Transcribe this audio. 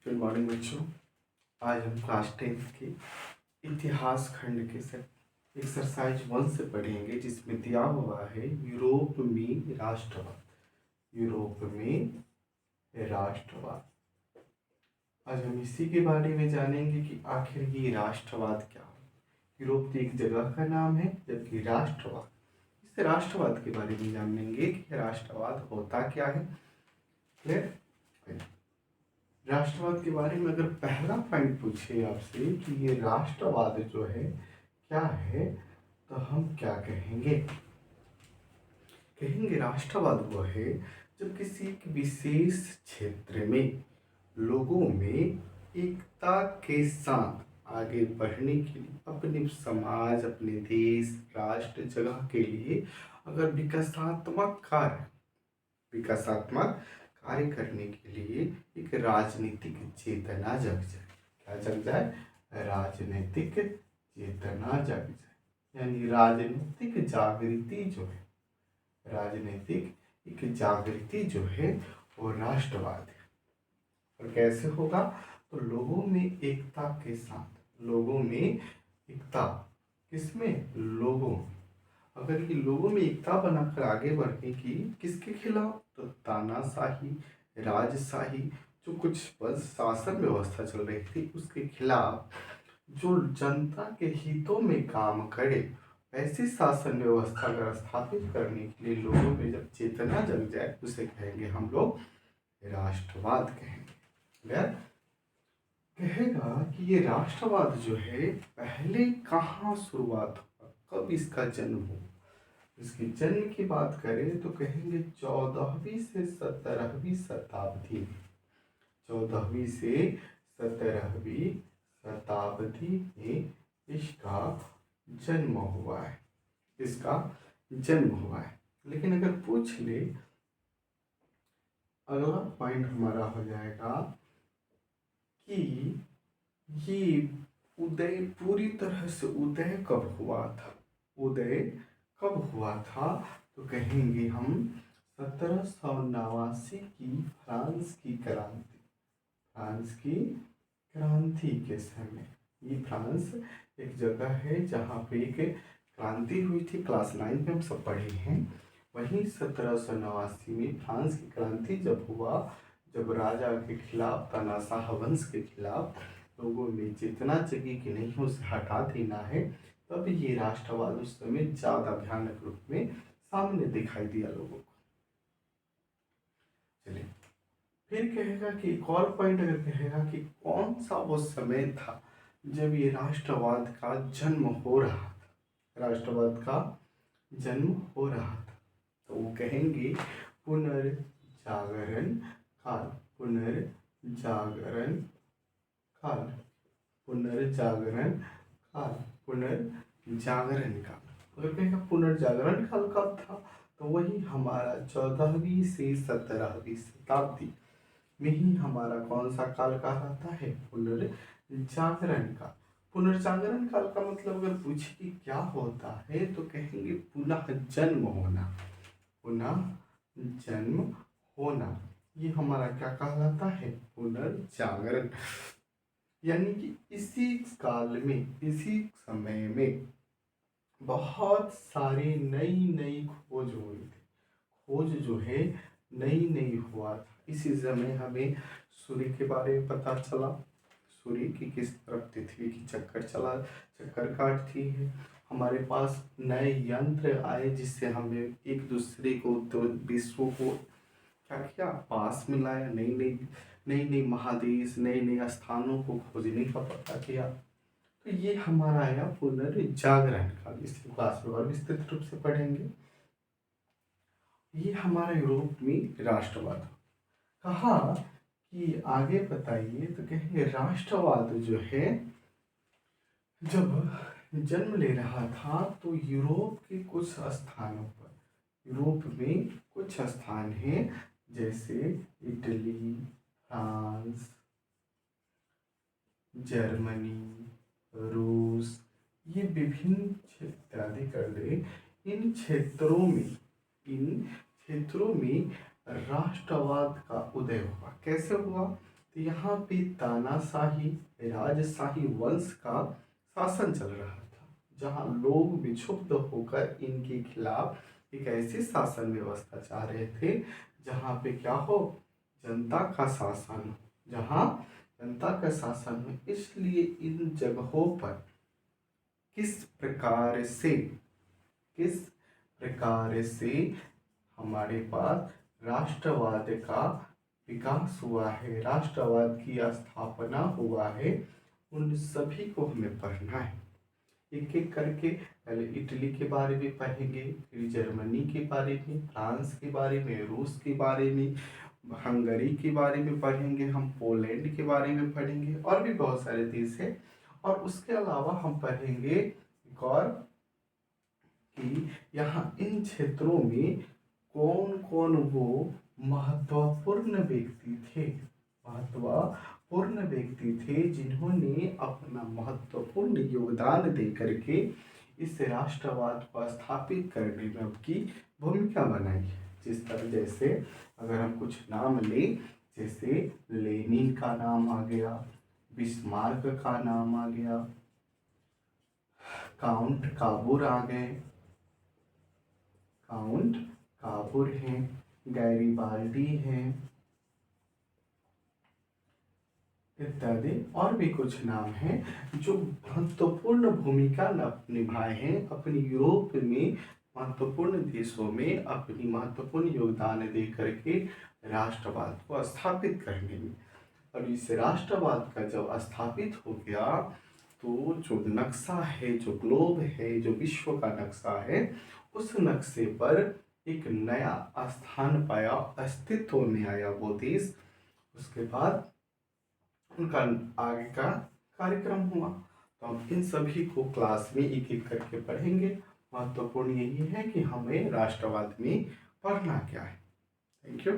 Good morning बच्चों। आज हम क्लास 10th के इतिहास खंड के एक्सरसाइज 1 से पढ़ेंगे, जिसमें दिया हुआ है यूरोप में राष्ट्रवाद। यूरोप में राष्ट्रवाद। आज हम इसी के बारे में जानेंगे कि आखिर ये राष्ट्रवाद क्या है। यूरोप तो एक जगह का नाम है, जबकि राष्ट्रवाद, इस राष्ट्रवाद के बारे में जानेंगे कि राष्ट्रवाद होता क्या है। क्लियर। राष्ट्रवाद के बारे में अगर पहला पॉइंट पूछे आपसे कि ये राष्ट्रवाद जो है क्या है, तो हम क्या कहेंगे? कहेंगे राष्ट्रवाद वो है जब किसी एक विशेष क्षेत्र में लोगों में एकता के साथ आगे बढ़ने के लिए, अपने समाज, अपने देश, राष्ट्र, जगह के लिए अगर विकासात्मक कार्य करने के लिए एक राजनीतिक चेतना जग जाए। क्या जग जाए? राजनीतिक चेतना जग जाए, यानी राजनीतिक जागृति जो है, राजनीतिक एक जागृति जो है वो राष्ट्रवाद है। और कैसे होगा? तो लोगों में एकता के साथ, लोगों में एकता, किसमें? लोगों, अगर ये लोगों में एकता बनाकर आगे बढ़ने की, किसके खिलाफ? तो तानाशाही, राजशाही, जो कुछ शासन व्यवस्था चल रही थी उसके खिलाफ, जो जनता के हितों में काम करे, ऐसी शासन व्यवस्था अगर स्थापित करने के लिए लोगों में जब चेतना जग जाए, उसे कहेंगे हम लोग राष्ट्रवाद कहेंगे। कहेगा कि ये राष्ट्रवाद जो है पहले कहाँ शुरुआत हुआ, कब इसका जन्म हुआ। इसके जन्म की बात करें तो कहेंगे 14वीं से 17वीं शताब्दी में। 14वीं से 17वीं शताब्दी में इसका जन्म हुआ है। इसका जन्म हुआ है। लेकिन अगर पूछ ले, अगला पॉइंट हमारा हो जाएगा कि ये उदय पूरी तरह से उदय कब हुआ था। उदय कब हुआ था? तो कहेंगे हम 1789 की फ्रांस की क्रांति, फ्रांस की क्रांति के समय। ये फ्रांस एक जगह है जहाँ पे एक क्रांति हुई थी, क्लास 9 में हम सब पढ़े हैं। वहीं 1789 में फ्रांस की क्रांति जब हुआ, जब राजा के खिलाफ, तानाशाह वंश के खिलाफ लोगों में चेतना जगी कि नहीं, उसे हटा देना है, तब ये राष्ट्रवाद उस समय ज्यादा भयानक रूप में सामने दिखाई दिया लोगों को। चलिए, फिर कहेगा कि एक और पॉइंट अगर कहेगा कि कौन सा वो समय था जब ये राष्ट्रवाद का जन्म हो रहा था, राष्ट्रवाद का जन्म हो रहा था, तो वो कहेंगे पुनर्जागरण काल। पुनर्जागरण काल, पुनर्जागरण काल, पुनर्जागरण काल। अगर कहेगा पुनर्जागरण काल कब था, तो वही हमारा 14वीं से 17वीं शताब्दी में ही हमारा कौन सा काल कहलाता है? पुनर्जागरण काल। पुनर्जागरण काल का मतलब अगर पूछे कि क्या होता है, तो कहेंगे पुनः जन्म होना। पुनः जन्म होना, ये हमारा क्या कहलाता है? पुनर्जागरण। यानी कि इसी काल में, इसी समय में बहुत सारी नई नई खोज हुई थी। खोज जो है नई नई हुआ था। इसी समय हमें सूर्य के बारे में पता चला, सूर्य की किस तरफ पृथ्वी की चक्कर काटती है। हमारे पास नए यंत्र आए जिससे हमें एक दूसरे को, तो विश्व को क्या किया, पास मिलाया। नई नई महादेश, नए नए स्थानों को खोजने का पता किया। तो ये हमारा आया पुनर्जागरण काल। इस क्लास में और विस्तृत रूप से पढ़ेंगे। ये हमारा यूरोप में राष्ट्रवाद। कहा कि आगे बताइए, तो कहेंगे राष्ट्रवाद जो है जब जन्म ले रहा था, तो यूरोप के कुछ स्थानों पर, यूरोप में कुछ स्थान हैं जैसे इटली, फ्रांस, जर्मनी, रूस, ये विभिन्न क्षेत्र आदि कर ले। इन क्षेत्रों में राष्ट्रवाद का उदय हुआ। कैसे हुआ? तो यहाँ पे तानाशाही राजशाही वंश का शासन चल रहा था, जहाँ लोग विक्षुब्ध होकर इनके खिलाफ एक ऐसी शासन व्यवस्था चाह रहे थे जहाँ पे क्या हो, जनता का शासन हो, जहाँ जनता का शासन हो। इसलिए इन जगहों पर किस प्रकार से हमारे पास राष्ट्रवाद का विकास हुआ है, राष्ट्रवाद की स्थापना हुआ है, उन सभी को हमें पढ़ना है। एक एक करके पहले इटली के बारे में पढ़ेंगे, फिर जर्मनी के बारे में, फ्रांस के बारे में, रूस के बारे में, हंगरी के बारे में पढ़ेंगे, हम पोलैंड के बारे में पढ़ेंगे, और भी बहुत सारे देश हैं। और उसके अलावा हम पढ़ेंगे एक और कि यहाँ इन क्षेत्रों में कौन कौन वो महत्वपूर्ण व्यक्ति थे जिन्होंने अपना महत्वपूर्ण योगदान दे करके इस राष्ट्रवाद को स्थापित करने में अपनी भूमिका बनाई है। जिस तरह जैसे अगर हम कुछ नाम लें, जैसे लेनिन का नाम आ गया, बिस्मार्क का नाम आ गया, काउंट काबूर आ गए, काउंट काबूर हैं, गैरीबाल्डी हैं, इत्यादि और भी कुछ नाम हैं जो महत्वपूर्ण भूमिका निभाए हैं अपनी यूरोप में, महत्वपूर्ण देशों में अपनी महत्वपूर्ण योगदान दे करके राष्ट्रवाद को स्थापित करने में। और इस राष्ट्रवाद का जब स्थापित हो गया तो जो नक्शा है, जो ग्लोब है, जो विश्व का नक्शा है, उस नक्शे पर एक नया स्थान पाया, अस्तित्व में आया वो देश। उसके बाद उनका आगे का कार्यक्रम हुआ। तो हम इन सभी को क्लास में एक एक करके पढ़ेंगे। महत्वपूर्ण यही है कि हमें राष्ट्रवाद में पढ़ना क्या है। Thank you.